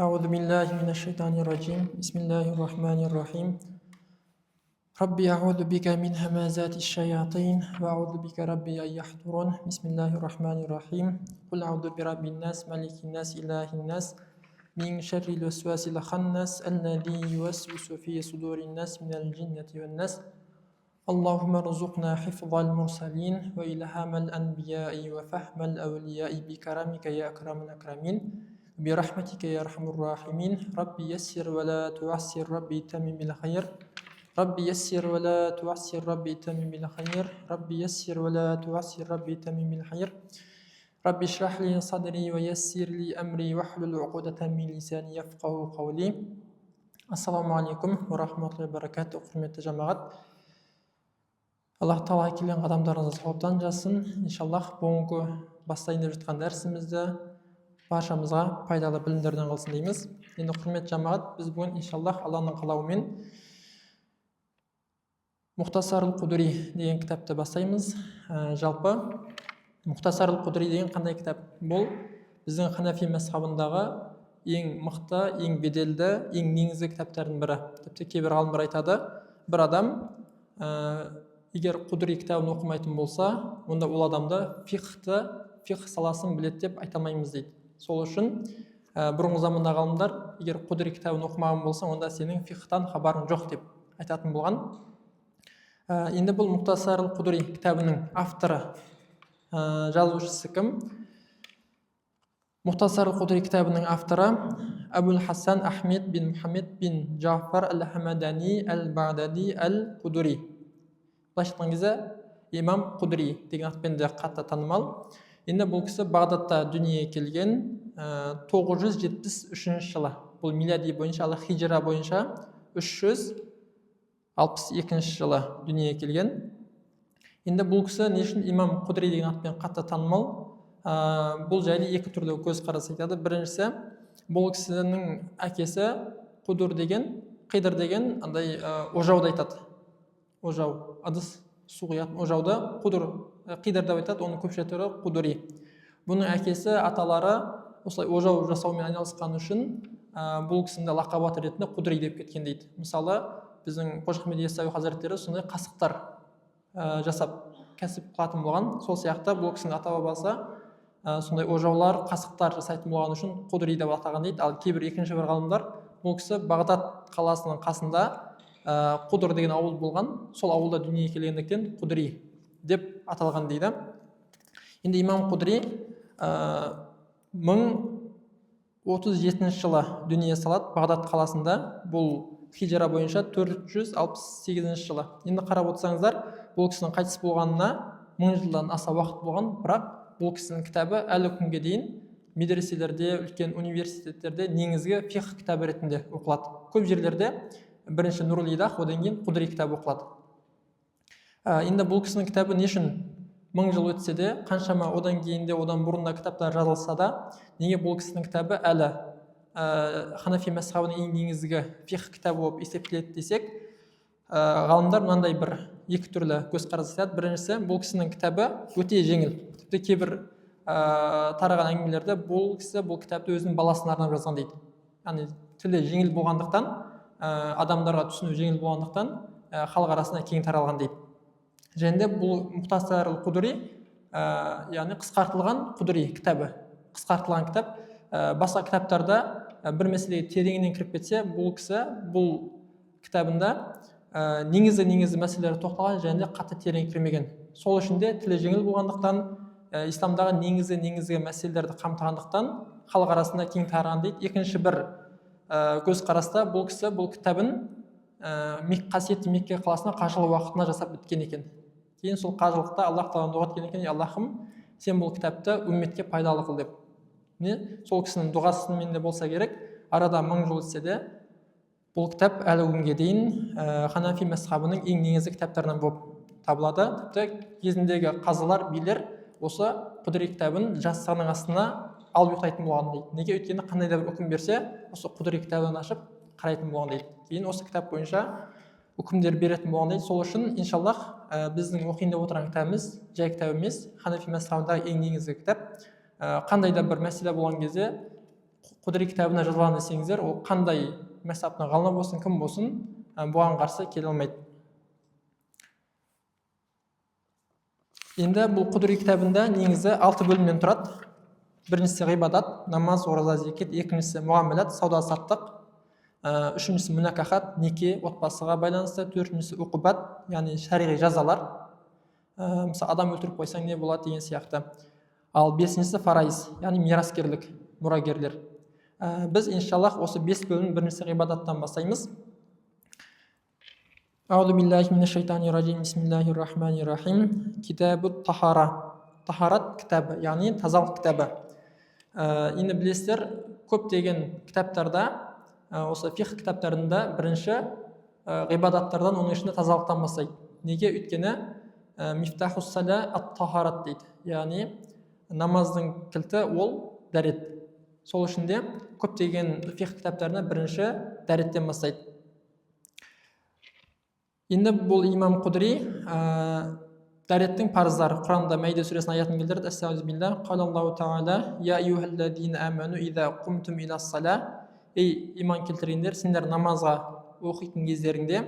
أعوذ بالله من الشيطان الرجيم بسم الله الرحمن الرحيم ربي أعوذ بك من همازات الشياطين وأعوذ بك ربي أن يحضرون بسم الله الرحمن الرحيم قل أعوذ برب الناس ملك الناس إله الناس من شر الوسواس الخناس الذي يوسوس في صدور الناس من الجنة والناس اللهم ارزقنا حفظ المرسلين وإلهام الأنبياء وفهم الأولياء بكرمك يا أكرم الأكرمين برحمتك يا أرحم الراحمين ربي يسر ولا تعسر ربي تمم بالخير ربي يسر ولا تعسر ربي تمم بالخير ربي يسر ولا تعسر ربي تمم بالخير ربي اشرح لي صدري ويسر لي أمري واحلل عقدة من لساني يفقه قولي Assalamu alaikum wa rahmatullahi wa barakatuh. Құрметті жамағат, Аллах Тағала келген қадамдарыңызды сауаптан жасын. Иншаллах, бүгінгі бастайын деп жатқан дәрісімізді баршамызға пайдалы білімдерден қылсын дейміз. Енді құрметті жамағат, біз бүгін иншаллах Алланың қалауымен Мұхтасарул Қудури деген кітапты бастаймыз. Жалпы Мұхтасарул Қудури деген қандай кітап? Бұл біздің Ханафи мазхабындағы ең мықты, ең беделді, ең негізгі кітаптардың бірі. Тіпті кейбір ғалымдар айтады, бір адам егер Қудури кітабын оқымайтын болса, онда ол адамды фиқх саласын біледі деп айта алмаймыз дейді. Сол үшін бұрынғы заманда ғалымдар егер Қудури кітабын оқымаған болса, онда сенің фиқхтан хабарың жоқ деп айтатын болған. Енді бұл Мұхтасарул Қудури кітабының авторы, жазушысы кім? Мұхтасарул Қудури кітабының авторы Абул Хасан Ахмед бин Мухаммед бин Джафар әл-Хамадани әл-Бағдади әл-Қудури. Былайша айтқан кезде имам Қудури деген атпен де қатты танымал. Енді бұл кісі Бағдадта дүниеге келген 973 жылы. Бұл милади бойынша, ал хижра бойынша 362 жылы дүниеге келген. Енді бұл кісі не үшін имам Қудури деген атпен қатты танымал? Бұл жайлы екі түрлі көзқарас айтады. Біріншісі, бұл кісінің әкесі Қудур деген, Қидыр деген андай ожауды айтады. Ожау, ыдыс су құятын ожауды Қидыр деп айтады, оның көпшіліктері Қудури. Бұның әкесі, аталары осылай ожау жасаумен айналысқан үшін бұл кісінің лақап аты ретінде Қудури деп кеткен дейді. Мысалы, біздің Қожа Ахмет Яссауи хазіреттері сондай қасықтар жасап кәсіп қылатын болған. Сол сияқты бұл кісінің ата бабасы сондай ожаулар, қасықтар жасайтын болған үшін Қудури деп атаған дейді. Ал кейбір екінші бір ғалымдар бұл кісі Бағдад қаласының қасында Қудур деген ауыл болған, сол ауылда дүниеге келгендіктен Қудури деп аталған дейді. Енді имам Қудури 1037 жылы дүние салады Бағдад қаласында. Бұл хижра бойынша 468 жылы. Енді қарап отырсаңыздар, бұл кісінің қайтыс болғанына 1000 жылдан аса уақыт болған, бірақ бұл кісінің кітабы әлі күнге дейін медреселерде, үлкен университеттерде негізгі фиқх кітабы ретінде оқылады. Көп жерлерде бірінші Нурул Идах, одан кейін Қудури кітабы оқылады. Енді бұл кісінің кітабы не үшін 1000 жыл өтсе де, қаншама одан кейін де, одан бұрын да кітаптар жазылса да, неге бұл кісінің кітабы әлі Ханафи мазхабының ең негізгі фиқх кітабы болып есептеледі десек, ғалымдар мынандай бір екі түрлі көзқарас айтады. Біріншісі, бұл кісінің кітабы өте жеңіл. Тіпті кейбір тараған әңгімелерде бұл кісі бұл кітапты өзінің баласына арнап жазған дейді. Яғни тілі жеңіл болғандықтан, адамдарға түсіну жеңіл болғандықтан халық арасында кең таралған дейді. Және де бұл Мұхтасарул Қудури, яғни қысқартылған Қудури кітабы. Қысқартылған кітап. Басқа кітаптарда бір мәселеге тереңінен кіріп кетсе, бұл кісі бұл кітабында негізі мәселелер тоқталған және қатты терең кірмеген. Сол үшін де тілі жеңіл болғандықтан, исламдағы негізгі мәселелерді қамтығандықтан халық арасында кең тараған дейді. Екінші бір көзқараста бұл кісі бұл кітабын қасиетті Мекке қаласына қажылық уақытына жасап біткен екен. Кейін сол қажылықта Аллах Тағаладан дұға еткен екен: Аллахым, сен бұл кітапты үмметке пайдалы қыл деп. Сол кісінің дұғасымен де болса керек, арада 1000 жыл өтсе де, бұл кітап әлі күнге дейін Ханафи мазхабының ең негізгі кітаптарынан болып табылады. Тіпті кезіндегі қазылар, билер осы Қудури кітабын жастығының астына алып ұйықтайтын болған дейді. Неге? Өйткені қандай да бір үкім берсе, осы Қудури кітабын ашып қарайтын болған дейді. Кейін осы кітап бойынша үкімдер беретін болған дейді. Сол үшін иншаллах біздің оқиын деп отырған кітабымыз жай кітап емес, Ханафи мазхабындағы ең негізгі кітап. Қандай да бір мәселе болған кезде Құдри кітабына жазылған десеңіздер, ол қандай мәсаптың ғалымы болсын, кім болсын, бұған қарсы келе алмайды. Енді бұл Құдри кітабында негізі 6 бөлімнен тұрады. Біріншісі ғибадат, намаз, ораза, зекет, екіншісі муамалат, сауда саттық, үшіншісі мүнакахат, неке, отбасыға байланысты, төртіншісі уқубат, яғни шариғи жазалар, мысалы адам өлтіріп қойсаң не болады деген сияқты. Ал бесіншісі фарайыз, яғни мираскерлік, мұрагерлер. Біз иншаллах осы 5 бөлім біріншісі ғибадаттан бастаймыз. Аузу биллахи минаш шайтанир ражим. Бисмиллахир рахманир рахим. Китабут тахара. Тахарат кітабы, яғни тазалық кітабы. Енді білесіздер, көптеген кітаптарда, осы фиқх кітаптарында бірінші ғибадаттардан, оның ішінде тазалықтан бастайды. Неге? Өйткені мифтахус сала ат-тахарат дейді. Яғни намаздың кілті ол дәрет. Сол үшін де көптеген фиқх кітаптарында бірінші дәреттен бастайды. Енді бұл имам Құдри дәреттің парыздары. Құранда Мәйде сүресінің аятын келтіреді. Астағфирулла билlah. Қалаллаху тағала: Я айюхаллазина аману иза қумтум иля сала. Ей иман келтіргендер, сендер намазға оқитын кездеріңде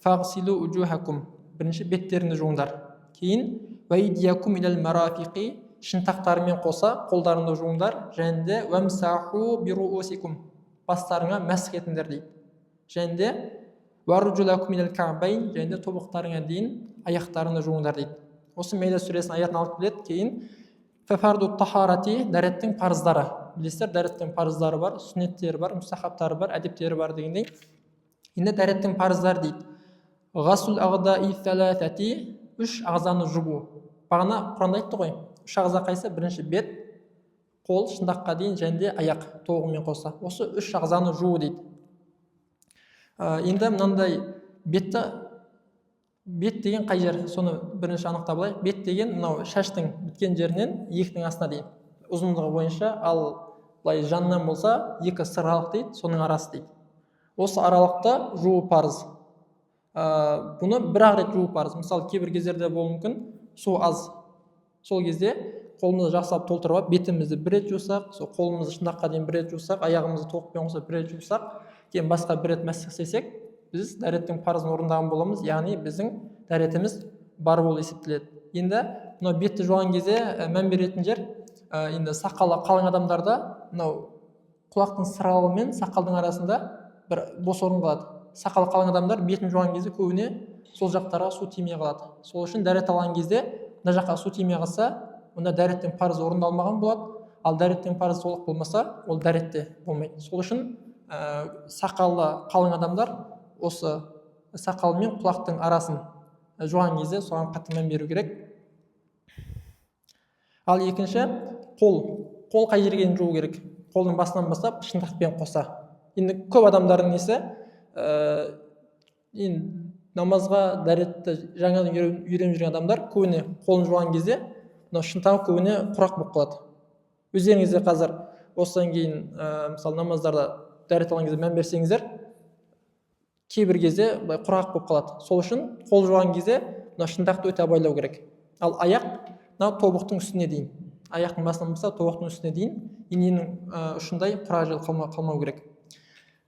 фағсилу уджухакум. Бірінші беттеріңді жуыңдар. Кейін вайдиякум илал марафиқи. Шынтақтарымен қоса қолдарыңды жуыңдар. Және де вамсаху бируусикум. Бастарыңа мәсх етіңдер дейді. Және де варджулакум илал каъбайн. Және де тобықтарыңа дейін аяқтарыңды жуыңдар дейді. Осы Мәйде сүресінің аятын алып келеді. Кейін фафарду тахарати, дәреттің парыздары. Білесіздер, дәреттің парыздары бар, сүннеттері бар, мұстахабтары бар, әдептері бар дегендей. Енді дәреттің парыздары дейді. Ғасул ағдаи саласати, 3 ағзаны жубу. Бағана Құранда айтты ғой, 3 ағза қайсы? Бірінші бет, қол, шындаққа дейін, және де аяқ тоғымен қоса. Осы 3 ағзаны жуу дейді. Енді мынандай бет деген қай жер? Соны бірінші анықтап алайық. Бет деген мынау шаштың біткен жерінен иектің астына дейін. Ұзындығы бойынша, ал былай жаннан болса 2 сырғалық дейді, соның арасы дейді. Осы аралықта жуу парыз. Бұны бір-ақ рет жуу парыз. Мысалы, кейбір кездерде болуы мүмкін, су аз. Сол кезде қолымызды жақсылап толтырып, бетімізді бір рет жусақ, сол қолымызды шындаққа дейін бір рет жусақ, аяғымызды тоқпен қоса бір рет жусақ, кейін басқа бір рет мәсх істесек, біз дәреттің парызын орындаған боламыз, яғни біздің дәретіміз бар болып есептеледі. Енді мынау бетті жуған кезде мән беретін жер, енді сақалы қалың адамдарда мынау құлақтың сыралы мен сақалдың арасында бір бос орын қалады. Сақалы қалың адамдар бетін жуған кезде көбіне сол жақтарға су тимей қалады. Сол үшін дәрет алған кезде мына жаққа су тимей қалса, онда дәреттің парызы орындалмаған болады. Ал дәреттің парызы толық болмаса, ол дәретте болмайды. Сол үшін сақалы қалың адамдар осы сақал мен құлақтың арасын жуған кезде соған қатты мән беру керек. Ал екінші, қол қай жерге жуу керек? Қолдың басынан бастап шынтақпен қоса. Енді көп адамдардың несі, намазға дәретті жаңадан үйреніп жүрген адамдар көбіне қолын жуған кезде шынтағы көбіне құрақ болып қалады. Өздеріңізде қазір осыдан кейін мысалы намаздарда дәрет алған кезде мән берсеңіздер, кейбір кезде құрақ болып қалады. Сол үшін қол жуған кезде шынтақты өте абайлау керек. Ал аяқ тобықтың үстіне дейін, аяқтың басынан бастап тобықтың үстіне дейін иненің ұшындай құрақ жел қалмау керек.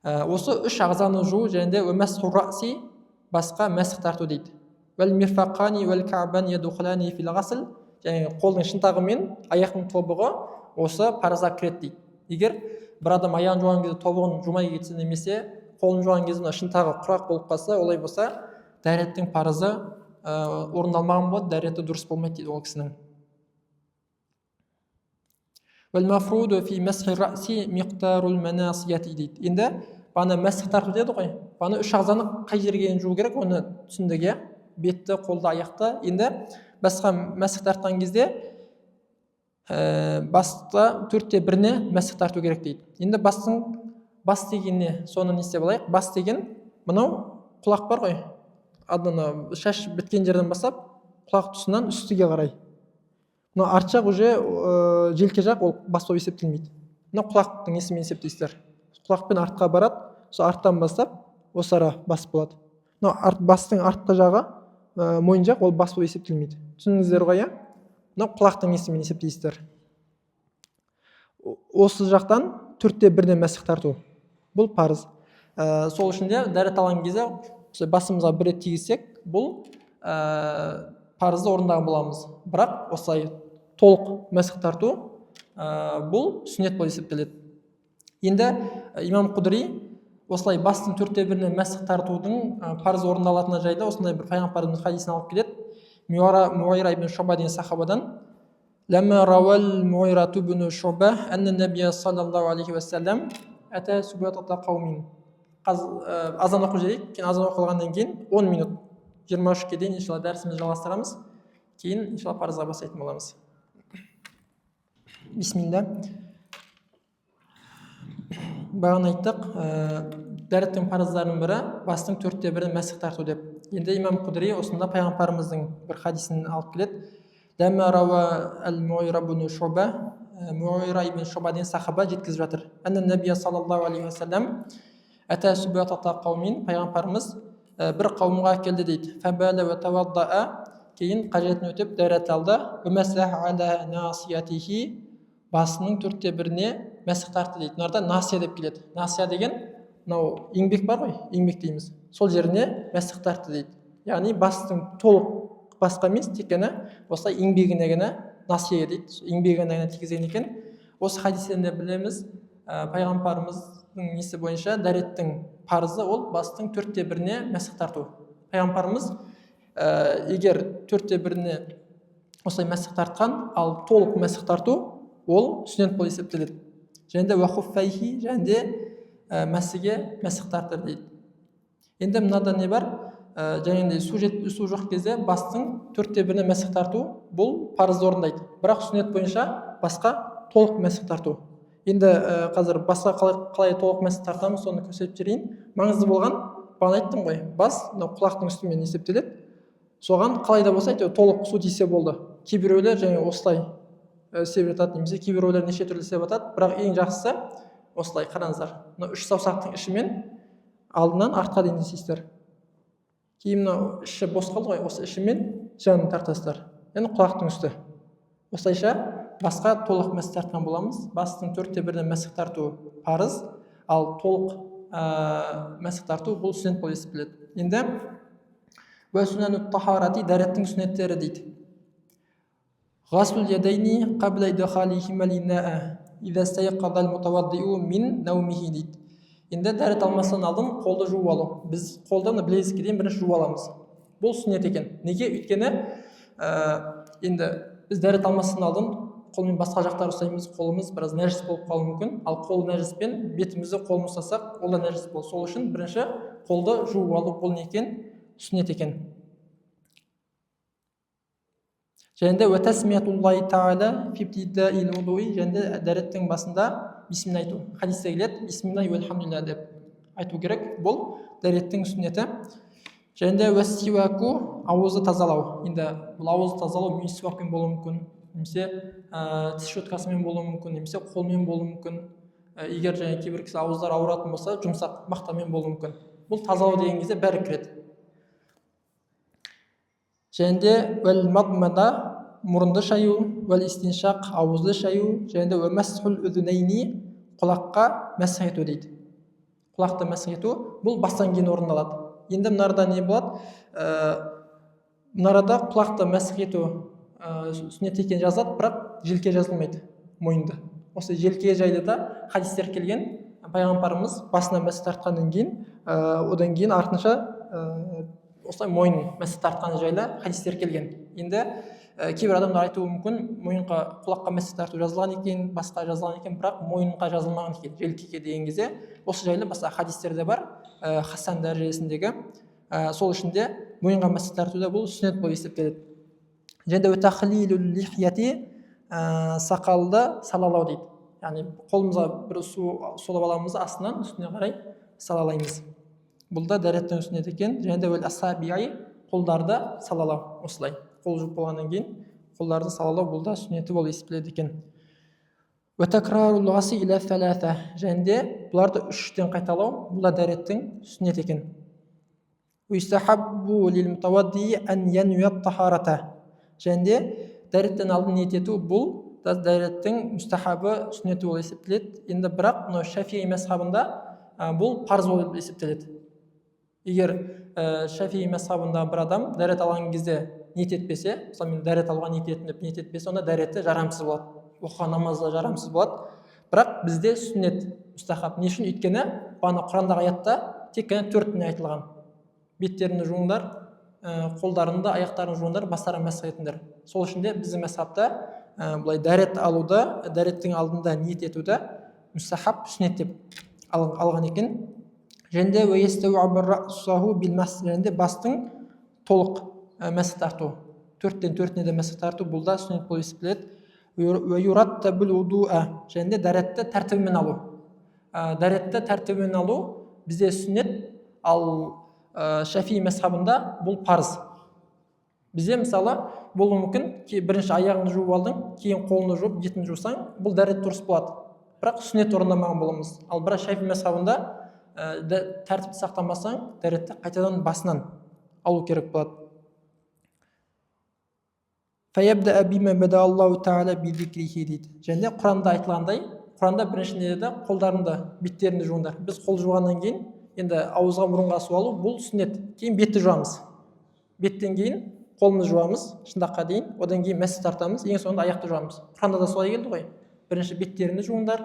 Осы 3 ағзаны жуу және де өмәсху раси, басқа мәсх тарту дейді. Вәл мирфақани вәл каъбан ядхулани фил ғасл, және қолдың шынтағы мен аяқтың тобығы осы парызға кіреді дейді. Егер бір адам аяғын жуған кезде тобығын жумай кетсе, немесе қолын жуған кезде шынтағы құрақ болып қалса, олай болса дәреттің парызы орындалмаған болады, дәреті дұрыс болмайды дейді ол кісінің. Вәл мафруду фи масхи раси миқтарул манасияти дейді. Енді баны мәсх тарту деді ғой. Баны 3 ағзаны қай жерге жуу керек, оны түсіндік, иә? Бетті, қолды, аяқты. Енді басқа мәсх тартқан кезде баста 4/1-не мәсх тарту керек дейді. Енді бас дегенне соны не істеп алайық? Бас деген мынау құлақ бар ғой. Адына шаш біткен жерден бастап құлақ тұсынан үстіге қарай. Мына арт жақ уже желке жақ ол бас болып есептелмейді. Мына құлақтың несімен есептейсіздер. Құлақпен артқа барады, сол арттан бастап осы ара бас болады. Мына бастың артқы жағы, мойын жақ ол бас болып есептелмейді. Түсіндіңіздер ғой, иә? Мына құлақтың несімен есептейсіздер. Осы жақтан 1/4 мәсіх тарту. Бұл парыз. Сол үшін де дәрет алған кезде басымызға бір рет тигізсек, бұл парызды орындаған боламыз. Бірақ осылай толық мәсіх тарту бұл сүннет болып есептеледі. Енді имам Құдри осылай бастың 1/4 мәсіх тартудың парыз орындалатыны жайында осындай бір пайғамбарымыз хадисін алып келеді. Муайра ибн Шуба деген сахабадан: "Лама равал Муайрату ибн Шуба анна набия саллаллаху алейхи ва саллям ата субатата қаумин." Азан оқып жіберейік, кейін азан оқылғаннан кейін 10 минут 23-ке дейін иншалла дәрісімізді жалғастырамыз, кейін иншалла парызға бастайтын боламыз. Бисмилля. Бағана айттық, дәреттің парыздарының бірі бастың 1/4 мәсіх тарту деп. Енді имам Құдри осында пайғамбарымыздың бір хадисін алып келеді. Лама рауа ал-Муайра ибн Шуба, Муайра ибн Шуба деген сахаба жеткізіп жатыр. Анна набия саллаллаху алейхи ва саллям ата субатата қаумин, пайғамбарымыз бір қауымға келді дейді. Фабала ва таваддаа, кейін қажетін өтеп дәрет алды. Умасаха ала насиятихи, басының 1/4 мәсіх тартты дейді. Мынарда насия деп келеді. Насия деген мынау еңбек бар ғой, еңбек дейміз. Сол жеріне мәсіх тартты дейді. Яғни бастың толық басқа емес, тек қана осылай еңбегіне ғана насия дейді. Еңбегіне ғана тигізген екен. Осы хадистен де білеміз, пайғамбарымыздың несі бойынша дәреттің парызы ол бастың 1/4 мәсіх тарту. Пайғамбарымыз егер 1/4 осылай мәсіх тартқан, ал толық мәсіх тарту ол сүннет болып есептеледі. Және де уахуффайхи, және де мәсіге мәсіх тартыр дейді. Енді мынада не бар? Және де су жоқ кезде бастың 1/4 мәсіх тарту бұл парызды орындайды. Бірақ сүннет бойынша басқа толық мәсіх тарту. Енді қазір басқа қалай толық мәсіх тартамыз, соны көрсетіп жіберейін. Маңызды болған, бағана айттым ғой, бас құлақтың үстімен есептеледі. Соған қалай да болса толық су тисе болды. Кейбіреулер және осылай себеп жатады, немесе кейбіреулер неше түрлі себеп жатады. Бірақ ең жақсысы осылай қараңыздар. Мына 3 саусақтың ішімен алдынан артқа дейін жасайсыздар. Кейін мына іші бос қалды ғой, осы ішімен жанын тартасыздар. Яғни құлақтың үсті. Осылайша басқа толық мәсіх тартқан боламыз. Бастың 1/4 мәсіх тарту парыз, ал толық мәсіх тарту бұл сүннет болып есептеледі. Енді уәсунанут тахарати, дәреттің сүннеттері дейді. Ғаслул ядайни қабла идхалихима линаа иза стайқаза ал-мутаваддиу мин наумихи дейді. Енді дәрет алмастан алдын қолды жуып алу. Біз қолды білезікке дейін бірінші жуып аламыз. Бұл сүннет екен. Неге? Өйткені енді біз дәрет алмастан алдын қолмен басқа жақтар ұстаймыз, қолымыз біраз нәжіс болып қалуы мүмкін. Ал қол нәжіспен бетімізді қолымыз ұстасақ, ол да нәжіс болады. Сол үшін бірінші қолды жуып алу бұл не екен? Сүннет екен. Және де уәтәсмиятуллахи тағала фибтидаил удуи, және де дәреттің басында бисмилла айту. Хадисте келеді, бисмилла ва алхамдулилля деп айту керек. Бұл дәреттің сүннеті. Және де уәссиуаку, ауызды тазалау. Енді бұл ауызды тазалау мисуакпен болуы мүмкін, немесе тіс щеткасымен болуы мүмкін, немесе қолмен болуы мүмкін. Егер және кейбір кісі ауыздар ауыратын болса, жұмсақ мақтамен болуы мүмкін. Бұл тазалау деген кезде бәрі кіреді. Және де уәл-мадмада, мұрынды шаю, уәл-истиншақ, ауызды шаю, және де уәмәсхул үзунайни, құлаққа мәсіх ету дейді. Құлақты мәсіх ету бұл бастан кейін орындалады. Енді мынарда не болады? Мынарда құлақты мәсіх ету сүннет екені жазылады, бірақ желке жазылмайды, мойынды. Осы желке жайлы да хадистер келген. Пайғамбарымыз басына мәсіх тартқаннан кейін, одан кейін артынша осылай мойын мәсіх тартқаны жайлы хадистер келген. Енді кейбір адамдар айтуы мүмкін, мойынға құлаққа мәсіх тарту жазылған екен, басқа жазылған екен, бірақ мойынға жазылмаған екен, желкеге деген кезде. Осы жайлы басқа хадистерде бар, Хасан дәрежесіндегі. Сол үшін де мойынға мәсіх тартуда бұл сүннет болып есептеледі. Және де тахлилул лихияти, сақалды салалау дейді. Яғни қолымызға бір су солап аламыз, астынан үстіне қарай салалаймыз. Бұл да дәреттің сүннет екен. Және де асабиай, қолдарды салалау. Осылай қол жуып болғаннан кейін қолдарды салалау бұл да сүннеті болып есептеледі екен. Және де бұларды 3-тен қайталау бұл да дәреттің сүннет екен. Және де дәреттен алдын ниет ету бұл дәреттің мұстахабы сүннеті болып есептеледі. Енді бірақ мынау Шафии мазхабында бұл парыз болып есептеледі. Егер Шафии мазхабында бір адам дәрет алған кезде ниет етпесе, мысалы мен дәрет алуға ниет еттім деп ниет етпесе, онда дәреті жарамсыз болады, оқыған намазы жарамсыз болады. Бірақ бізде сүннет мұстахаб. Не үшін? Өйткені бағана Құрандағы аятта тек қана 4 не айтылған: беттеріңді жуыңдар, қолдарыңды, аяқтарыңды жуыңдар, бастарыңды мәсх етіңдер. Сол үшін де біздің мазхабта былай дәрет алуды, дәреттің алдында ниет етуді мұстахаб, сүннет деп алған екен. Және де бастың толық мәсх тарту, 4-тен 4-не де мәсх тарту, бұл да сүннет болып есептеледі. Және де дәретті тәртібімен алу. Дәретті тәртібімен алу бізде сүннет, ал Шафии мазхабында бұл парыз. Бізде мысалы болуы мүмкін, бірінші аяғыңды жуып алдың, кейін қолыңды жуып, бетіңді жусаң, бұл дәрет дұрыс болады, бірақ сүннет орындамаған боламыз. Ал бірақ Шафии мазхабында тәртіпті сақтамасаң, дәретті қайтадан басынан алу керек болады. Және де Құранда айтылғандай, Құранда біріншінде де қолдарыңды, беттеріңді жуыңдар. Біз қол жуғаннан кейін енді ауызға, мұрынға су алу, бұл сүннет. Кейін бетті жуамыз. Беттен кейін қолымызды жуамыз, шындаққа дейін, одан кейін мәсх тартамыз, ең соңында аяқты жуамыз. Құранда да солай келді ғой. Бірінші беттеріңді жуыңдар,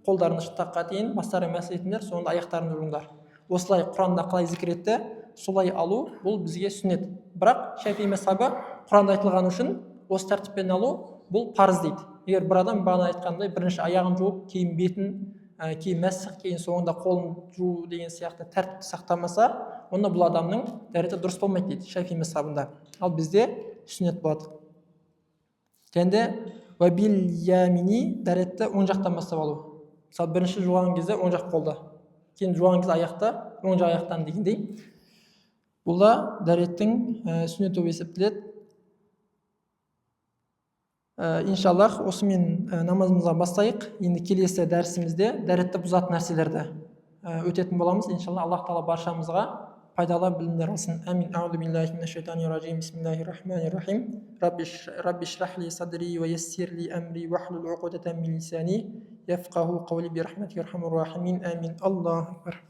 қолдарыңды шындаққа дейін, бастарыңды мәсх етіңдер, соңында аяқтарыңды жуыңдар. Осылай Құранда қалай зікір етті, солай алу, бұл бізге сүннет. Бірақ Шафии мазхабы Құранда айтылған үшін осы тәртіппен алу, бұл парыз дейді. Егер бір адам бағана айтқандай бірінші аяғын жуып, кейін бетін, кейін мәсх, кейін соңында қолын жуу деген сияқты тәртіпті сақтамаса, онда бұл адамның дәреті дұрыс болмайды дейді Шафии мазхабында. Ал бізде сүннет болады. Және де дәретті оң жақтан бастап алу. Мысалы бірінші жуған кезде оң жақ қолда, кейін жуған кезде аяқта, оң жақ аяқтан дегендей. Бұл да дәреттің сүннеті болып есептеледі. Иншаллах, осымен намазымызға бастайық. Енді келесі дәрісімізде дәретті бұзатын нәрселерді өтетін боламыз. Иншаллах, Аллах Тағала баршамызға пайдалы білімдер алсын. Амин. Аузу биллахи минаш шайтанир ражим. Бисмиллахир-рахманир-рахим. Рабби шрах ли садри ва яссир ли амри вахлул уқдатам мин лисани яфқаху қаули бирахматика архамур рахимин. Амин. Аллаху акбар.